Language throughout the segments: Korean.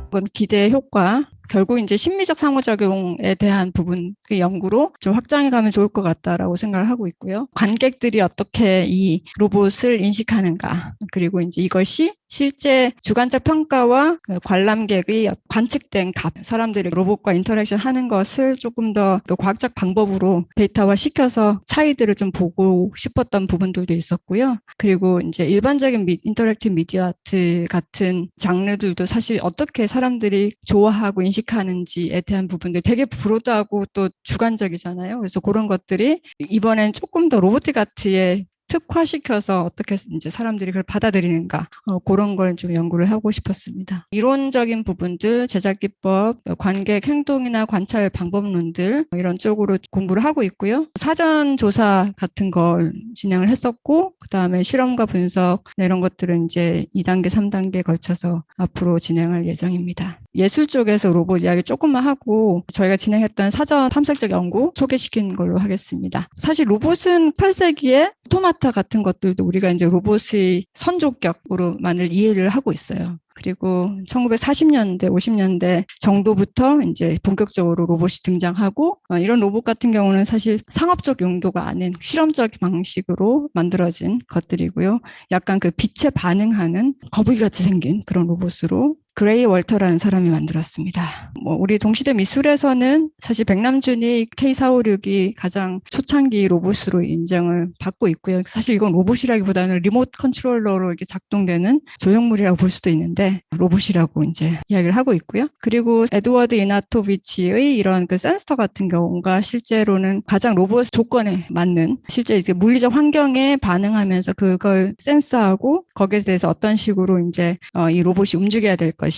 그건 기대 효과, 결국 이제 심리적 상호작용에 대한 부분의 연구로 좀 확장해 가면 좋을 것 같다라고 생각을 하고 있고요. 관객들이 어떻게 이 로봇을 인식하는가, 그리고 이제 이것이 실제 주관적 평가와 그 관람객의 관측된 값, 사람들이 로봇과 인터랙션 하는 것을 조금 더 과학적 방법으로 데이터화 시켜서 차이들을 좀 보고 싶었던 부분들도 있었고요. 그리고 이제 일반적인 인터랙티브 미디어 아트 같은 장르들도 사실 어떻게 사람들이 좋아하고 인식하는지에 대한 부분들 되게 브로드하고 또 주관적이잖아요. 그래서 그런 것들이 이번엔 조금 더 로보틱 아트에 특화시켜서 어떻게 이제 사람들이 그걸 받아들이는가, 그런 걸 좀 연구를 하고 싶었습니다. 이론적인 부분들, 제작 기법, 관객 행동이나 관찰 방법론들 이런 쪽으로 공부를 하고 있고요. 사전 조사 같은 걸 진행을 했었고, 그 다음에 실험과 분석 이런 것들은 이제 2단계, 3단계에 걸쳐서 앞으로 진행할 예정입니다. 예술 쪽에서 로봇 이야기 조금만 하고 저희가 진행했던 사전 탐색적 연구 소개시킨 걸로 하겠습니다. 사실 로봇은 8세기에 오토마타 같은 것들도 우리가 이제 로봇의 선조격으로만을 이해를 하고 있어요. 그리고 1940년대, 50년대 정도부터 이제 본격적으로 로봇이 등장하고, 이런 로봇 같은 경우는 사실 상업적 용도가 아닌 실험적 방식으로 만들어진 것들이고요. 약간 그 빛에 반응하는 거북이 같이 생긴 그런 로봇으로 그레이 월터라는 사람이 만들었습니다. 우리 동시대 미술에서는 사실 백남준이 K456이 가장 초창기 로봇으로 인정을 받고 있고요. 사실 이건 로봇이라기보다는 리모트 컨트롤러로 이렇게 작동되는 조형물이라고 볼 수도 있는데 로봇이라고 이제 이야기를 하고 있고요. 그리고 에드워드 이나토비치의 이런 그 센서 같은 경우가 실제로는 가장 로봇 조건에 맞는 실제 이제 물리적 환경에 반응하면서 그걸 센서하고 거기에 대해서 어떤 식으로 이제 이 로봇이 움직여야 될 것인지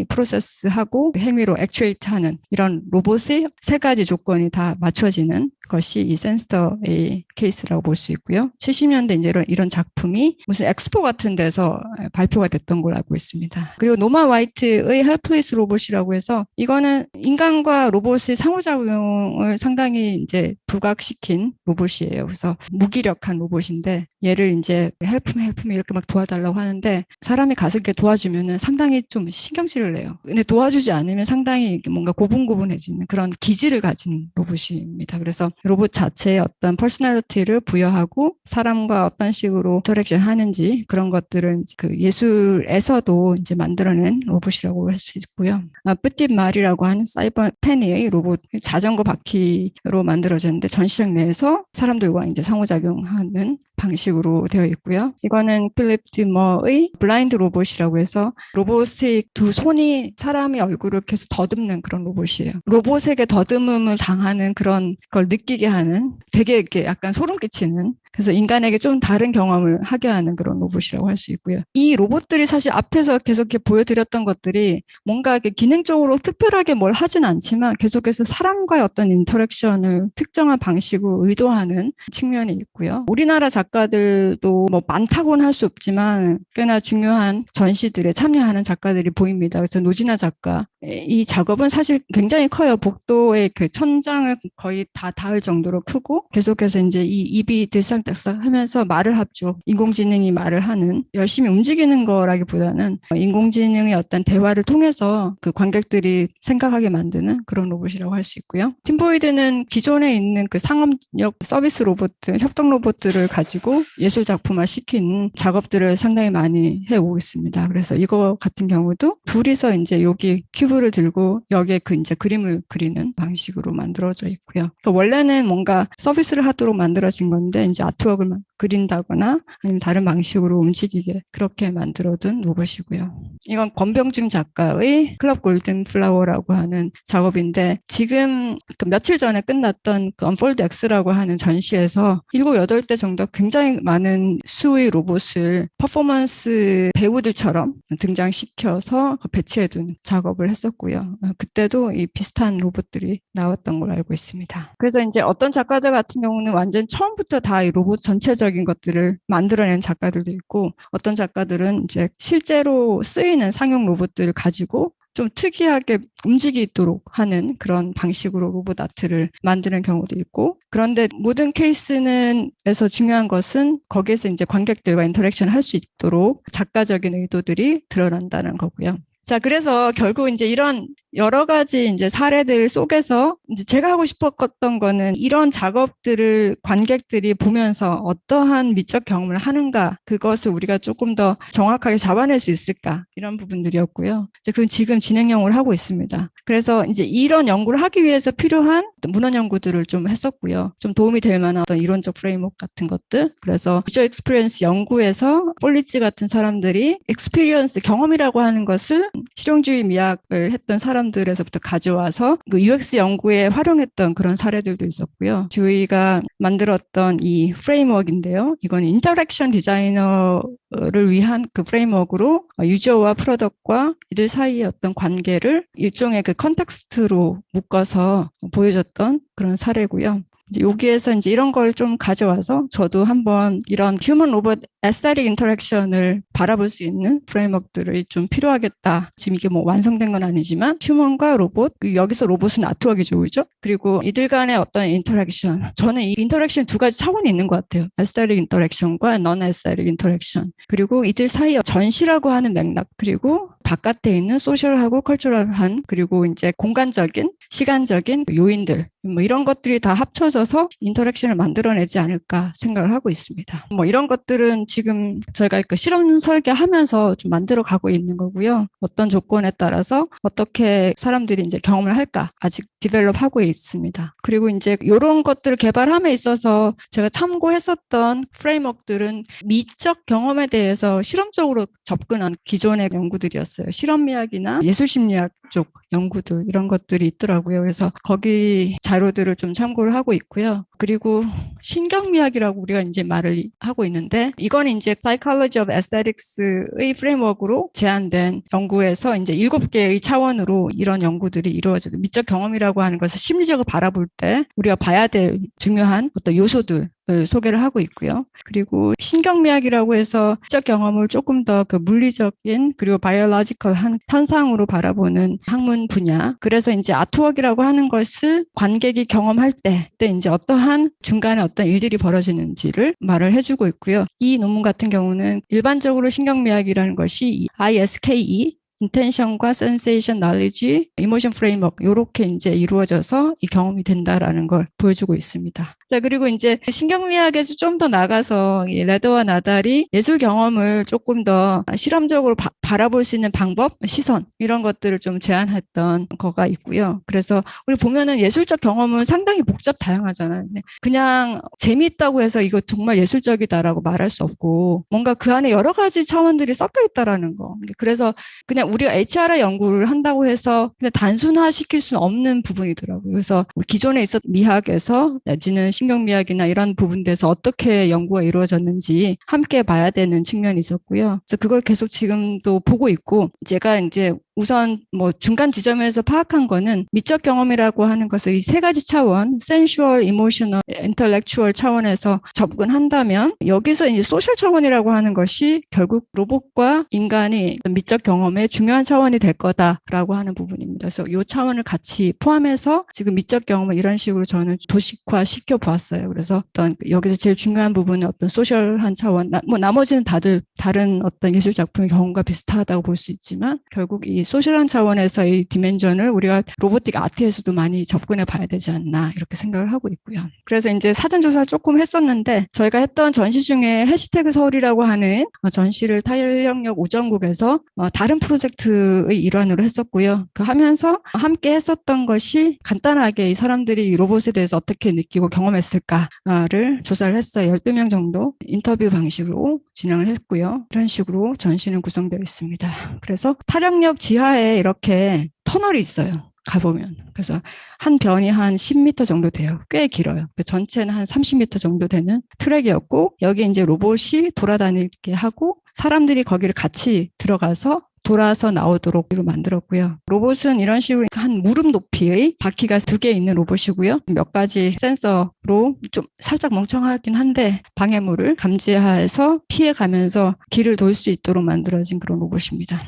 프로세스하고 행위로 액추에이트하는 이런 로봇의 세 가지 조건이 다 맞춰지는 것이 이 센서의 케이스라고 볼 수 있고요. 70년대 이제 이런 작품이 무슨 엑스포 같은 데서 발표가 됐던 걸 알고 있습니다. 그리고 노마 화이트의 헬플리스 로봇이라고 해서 이거는 인간과 로봇의 상호작용을 상당히 이제 부각시킨 로봇이에요. 그래서 무기력한 로봇인데 얘를 이제 헬프미 이렇게 막 도와달라고 하는데 사람이 가서 이렇게 도와주면은 상당히 좀 신경질을 내요. 근데 도와주지 않으면 상당히 뭔가 고분고분해지는 그런 기질을 가진 로봇입니다. 그래서 로봇 자체의 어떤 퍼스널리티를 부여하고 사람과 어떤 식으로 인터랙션 하는지 그런 것들은 그 예술에서도 이제 만들어낸 로봇이라고 할 수 있고요. 뿌띠 말이라고 하는 사이버 페니의 로봇 자전거 바퀴로 만들어졌는데 전시장 내에서 사람들과 이제 상호작용하는 방식으로 되어 있고요. 이거는 필립 디머의 블라인드 로봇이라고 해서 로봇의 두 손이 사람의 얼굴을 계속 더듬는 그런 로봇이에요. 로봇에게 더듬음을 당하는 그런 걸 느끼게 하는 되게 이렇게 약간 소름 끼치는 그래서 인간에게 좀 다른 경험을 하게 하는 그런 로봇이라고 할 수 있고요. 이 로봇들이 사실 앞에서 계속 이렇게 보여드렸던 것들이 뭔가 이렇게 기능적으로 특별하게 뭘 하진 않지만 계속해서 사람과의 어떤 인터랙션을 특정한 방식으로 의도하는 측면이 있고요. 우리나라 작가들도 뭐 많다고는 할 수 없지만 꽤나 중요한 전시들에 참여하는 작가들이 보입니다. 그래서 노진아 작가 이 작업은 사실 굉장히 커요. 복도의 그 천장을 거의 다 닿을 정도로 크고 계속해서 이제 이 입이 들썩들썩 하면서 말을 하죠. 인공지능이 말을 하는 열심히 움직이는 거라기보다는 인공지능의 어떤 대화를 통해서 그 관객들이 생각하게 만드는 그런 로봇이라고 할 수 있고요. 팀보이드는 기존에 있는 그 상업역 서비스 로봇, 협동 로봇들을 가지고 예술 작품화 시키는 작업들을 상당히 많이 해오고 있습니다. 그래서 이거 같은 경우도 둘이서 이제 여기 큐브를 들고 여기에 그 이제 그림을 그리는 방식으로 만들어져 있고요. 원래는 뭔가 서비스를 하도록 만들어진 건데 이제 아트웍을 그린다거나 아니면 다른 방식으로 움직이게 그렇게 만들어둔 로봇이고요. 이건 권병중 작가의 클럽 골든 플라워라고 하는 작업인데 지금 그 며칠 전에 끝났던 그 언폴드 X라고 하는 전시에서 7, 8대 정도 굉장히 많은 수의 로봇을 퍼포먼스 배우들처럼 등장시켜서 배치해둔 작업을 했었고요. 그때도 이 비슷한 로봇들이 나왔던 걸로 알고 있습니다. 그래서 이제 어떤 작가들 같은 경우는 완전 처음부터 다 이 로봇 전체적인 것들을 만들어낸 작가들도 있고 어떤 작가들은 이제 실제로 쓰이는 상용 로봇들을 가지고 좀 특이하게 움직이도록 하는 그런 방식으로 로봇 아트를 만드는 경우도 있고 그런데 모든 케이스에서 중요한 것은 거기에서 이제 관객들과 인터랙션을 할 수 있도록 작가적인 의도들이 드러난다는 거고요. 자, 그래서 결국 이제 이런 여러 가지 이제 사례들 속에서 이제 제가 하고 싶었던 거는 이런 작업들을 관객들이 보면서 어떠한 미적 경험을 하는가, 그것을 우리가 조금 더 정확하게 잡아낼 수 있을까, 이런 부분들이었고요. 이제 그건 지금 진행 연구를 하고 있습니다. 그래서 이제 이런 연구를 하기 위해서 필요한 문헌 연구들을 좀 했었고요. 좀 도움이 될 만한 어떤 이론적 프레임워크 같은 것들. 그래서 비주얼 익스피리언스 연구에서 폴리츠 같은 사람들이 익스피리언스 경험이라고 하는 것을 실용주의 미학을 했던 사람들에서부터 가져와서 그 UX 연구에 활용했던 그런 사례들도 있었고요. 듀이가 만들었던 이 프레임워크인데요. 이건 인터랙션 디자이너를 위한 그 프레임워크로 유저와 프로덕트와 이들 사이의 어떤 관계를 일종의 그 컨텍스트로 묶어서 보여줬던 그런 사례고요. 이제 여기에서 이제 이런 걸 좀 가져와서 저도 한번 이런 휴먼 로봇 에스테틱 인터랙션을 바라볼 수 있는 프레임워크들이 좀 필요하겠다. 지금 이게 뭐 완성된 건 아니지만 휴먼과 로봇, 여기서 로봇은 아트웍이죠, 그죠? 그리고 이들 간의 어떤 인터랙션. 저는 이 인터랙션 두 가지 차원이 있는 것 같아요. 에스테틱 인터랙션과 넌 에스테틱 인터랙션. 그리고 이들 사이에 전시라고 하는 맥락, 그리고 바깥에 있는 소셜하고 컬처럴한, 그리고 이제 공간적인, 시간적인 요인들, 뭐 이런 것들이 다 합쳐져서 인터랙션을 만들어내지 않을까 생각을 하고 있습니다. 뭐 이런 것들은 지금 저희가 그 실험 설계하면서 좀 만들어 가고 있는 거고요. 어떤 조건에 따라서 어떻게 사람들이 이제 경험을 할까 아직 디벨롭하고 있습니다. 그리고 이제 이런 것들을 개발함에 있어서 제가 참고했었던 프레임워크들은 미적 경험에 대해서 실험적으로 접근한 기존의 연구들이었어요. 실험미학이나 예술심리학 쪽 연구들 이런 것들이 있더라고요. 그래서 거기 자료들을 좀 참고를 하고 있고요. 그리고 신경미학이라고 우리가 이제 말을 하고 있는데 이건 이제 Psychology of Aesthetics의 프레임워크로 제안된 연구에서 이제 7개의 차원으로 이런 연구들이 이루어져요. 미적 경험이라고 하는 것을 심리적으로 바라볼 때 우리가 봐야 될 중요한 어떤 요소들 소개를 하고 있고요. 그리고 신경미학이라고 해서 미적 경험을 조금 더 그 물리적인 그리고 바이올로지컬한 현상으로 바라보는 학문 분야. 그래서 이제 아트웍이라고 하는 것을 관객이 경험할 때 이제 어떠한 중간에 어떤 일들이 벌어지는지를 말을 해주고 있고요. 이 논문 같은 경우는 일반적으로 신경미학이라는 것이 ISKE 인텐션과 센세이션, knowledge, 이모션 프레임워크 이렇게 이제 이루어져서 이 경험이 된다라는 걸 보여주고 있습니다. 자, 그리고 이제 신경미학에서 좀 더 나가서 이 레더와 나달이 예술 경험을 조금 더 실험적으로 바라볼 수 있는 방법, 시선 이런 것들을 좀 제안했던 거가 있고요. 그래서 우리 보면은 예술적 경험은 상당히 복잡 다양하잖아요. 그냥 재미있다고 해서 이거 정말 예술적이다라고 말할 수 없고 뭔가 그 안에 여러 가지 차원들이 섞여 있다라는 거. 그래서 그냥 우리가 HRI 연구를 한다고 해서 그냥 단순화시킬 수는 없는 부분이더라고요. 그래서 기존에 있었던 미학에서 내지는 신경미학이나 이런 부분들에서 어떻게 연구가 이루어졌는지 함께 봐야 되는 측면이 있었고요. 그래서 그걸 계속 지금도 보고 있고 제가 이제 우선 뭐 중간 지점에서 파악한 거는 미적 경험이라고 하는 것을 이 세 가지 차원, sensual, emotional, intellectual 차원에서 접근한다면 여기서 이제 소셜 차원이라고 하는 것이 결국 로봇과 인간이 미적 경험의 중요한 차원이 될 거다라고 하는 부분입니다. 그래서 이 차원을 같이 포함해서 지금 미적 경험을 이런 식으로 저는 도식화 시켜 보았어요. 그래서 어떤 여기서 제일 중요한 부분은 어떤 소셜한 차원, 뭐 나머지는 다들 다른 어떤 예술 작품의 경험과 비슷하다고 볼 수 있지만 결국 이 소셜한 차원에서의 디멘전을 우리가 로보틱 아트에서도 많이 접근해 봐야 되지 않나 이렇게 생각을 하고 있고요. 그래서 이제 사전조사 조금 했었는데 저희가 했던 전시 중에 해시태그 서울이라고 하는 전시를 탄력역 오정국에서 다른 프로젝트의 일환으로 했었고요. 그 하면서 함께 했었던 것이 간단하게 이 사람들이 이 로봇에 대해서 어떻게 느끼고 경험했을까를 조사를 했어요. 12명 정도 인터뷰 방식으로 진행을 했고요. 이런 식으로 전시는 구성되어 있습니다. 그래서 탄력역 지하에 이렇게 터널이 있어요. 가보면. 그래서 한 변이 한 10m 정도 돼요. 꽤 길어요. 그 전체는 한 30m 정도 되는 트랙이었고 여기 이제 로봇이 돌아다니게 하고 사람들이 거기를 같이 들어가서 돌아서 나오도록 만들었고요. 로봇은 이런 식으로 한 무릎 높이의 바퀴가 2개 있는 로봇이고요. 몇 가지 센서로 좀 살짝 멍청하긴 한데 방해물을 감지해서 피해가면서 길을 돌 수 있도록 만들어진 그런 로봇입니다.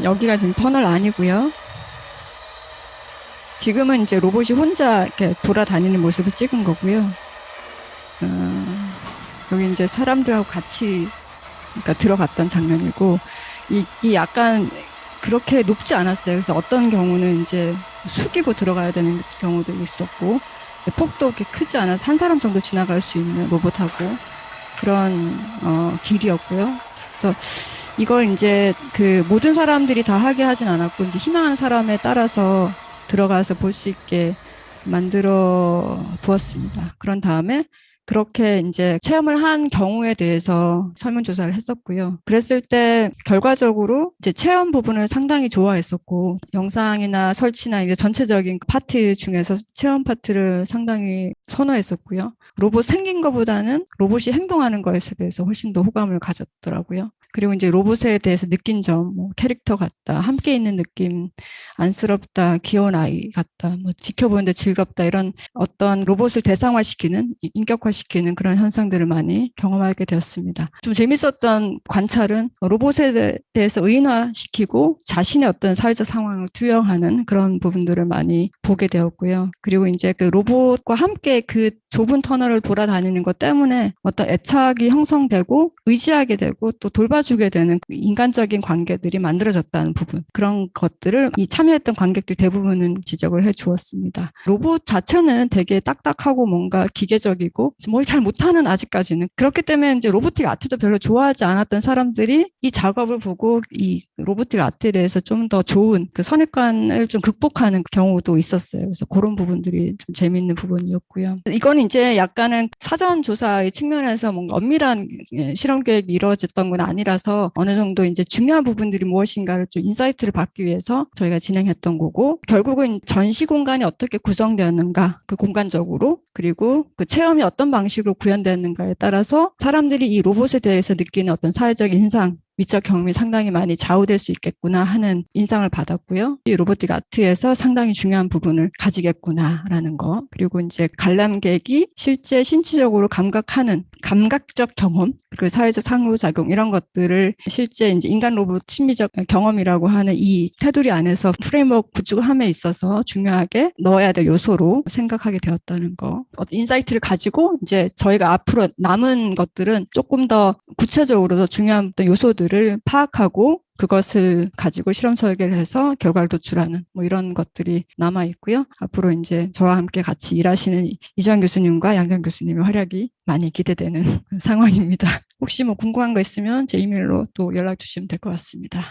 여기가 지금 터널 아니고요. 지금은 이제 로봇이 혼자 이렇게 돌아다니는 모습을 찍은 거고요. 여기 이제 사람들하고 같이 그러니까 들어갔던 장면이고, 이 약간 그렇게 높지 않았어요. 그래서 어떤 경우는 이제 숙이고 들어가야 되는 경우도 있었고, 폭도 그렇게 크지 않아서 한 사람 정도 지나갈 수 있는 로봇하고 그런 길이었고요. 그래서 이걸 이제 그 모든 사람들이 다 하게 하진 않았고, 이제 희망하는 사람에 따라서 들어가서 볼 수 있게 만들어 두었습니다. 그런 다음에 그렇게 이제 체험을 한 경우에 대해서 설문조사를 했었고요. 그랬을 때 결과적으로 이제 체험 부분을 상당히 좋아했었고, 영상이나 설치나 이제 전체적인 파트 중에서 체험 파트를 상당히 선호했었고요. 로봇 생긴 것보다는 로봇이 행동하는 것에 대해서 훨씬 더 호감을 가졌더라고요. 그리고 이제 로봇에 대해서 느낀 점, 뭐 캐릭터 같다, 함께 있는 느낌, 안쓰럽다, 귀여운 아이 같다, 뭐 지켜보는데 즐겁다, 이런 어떤 로봇을 대상화시키는, 인격화시키는 그런 현상들을 많이 경험하게 되었습니다. 좀 재밌었던 관찰은 로봇에 대해서 의인화시키고 자신의 어떤 사회적 상황을 투영하는 그런 부분들을 많이 보게 되었고요. 그리고 이제 그 로봇과 함께 그 좁은 터널을 돌아다니는 것 때문에 어떤 애착이 형성되고 의지하게 되고 또 돌봐주게 되는 인간적인 관계들이 만들어졌다는 부분, 그런 것들을 이 참여했던 관객들 대부분은 지적을 해 주었습니다. 로봇 자체는 되게 딱딱하고 뭔가 기계적이고 뭘 잘 못하는, 아직까지는 그렇기 때문에 이제 로보틱 아트도 별로 좋아하지 않았던 사람들이 이 작업을 보고 이 로보틱 아트에 대해서 좀 더 좋은 그 선입관을 좀 극복하는 경우도 있었어요. 그래서 그런 부분들이 좀 재미있는 부분이었고요. 이거는 이제 약간은 사전 조사의 측면에서 뭔가 엄밀한 실험 계획이 이루어졌던 건 아니라서 어느 정도 이제 중요한 부분들이 무엇인가를 좀 인사이트를 받기 위해서 저희가 진행했던 거고, 결국은 전시 공간이 어떻게 구성되었는가, 그 공간적으로, 그리고 그 체험이 어떤 방식으로 구현되었는가에 따라서 사람들이 이 로봇에 대해서 느끼는 어떤 사회적 인상, 미적 경험이 상당히 많이 좌우될 수 있겠구나 하는 인상을 받았고요. 이 로보틱 아트에서 상당히 중요한 부분을 가지겠구나라는 거. 그리고 이제 관람객이 실제 신체적으로 감각하는 감각적 경험, 그리고 사회적 상호작용, 이런 것들을 실제 이제 인간 로봇 심리적 경험이라고 하는 이 테두리 안에서 프레임워크 구축함에 있어서 중요하게 넣어야 될 요소로 생각하게 되었다는 거. 어떤 인사이트를 가지고 이제 저희가 앞으로 남은 것들은 조금 더 구체적으로 더 중요한 어떤 요소들을 파악하고 그것을 가지고 실험 설계를 해서 결과를 도출하는 뭐 이런 것들이 남아 있고요. 앞으로 이제 저와 함께 같이 일하시는 이주환 교수님과 양정 교수님의 활약이 많이 기대되는 상황입니다. 혹시 뭐 궁금한 거 있으면 제 이메일로 또 연락 주시면 될 것 같습니다.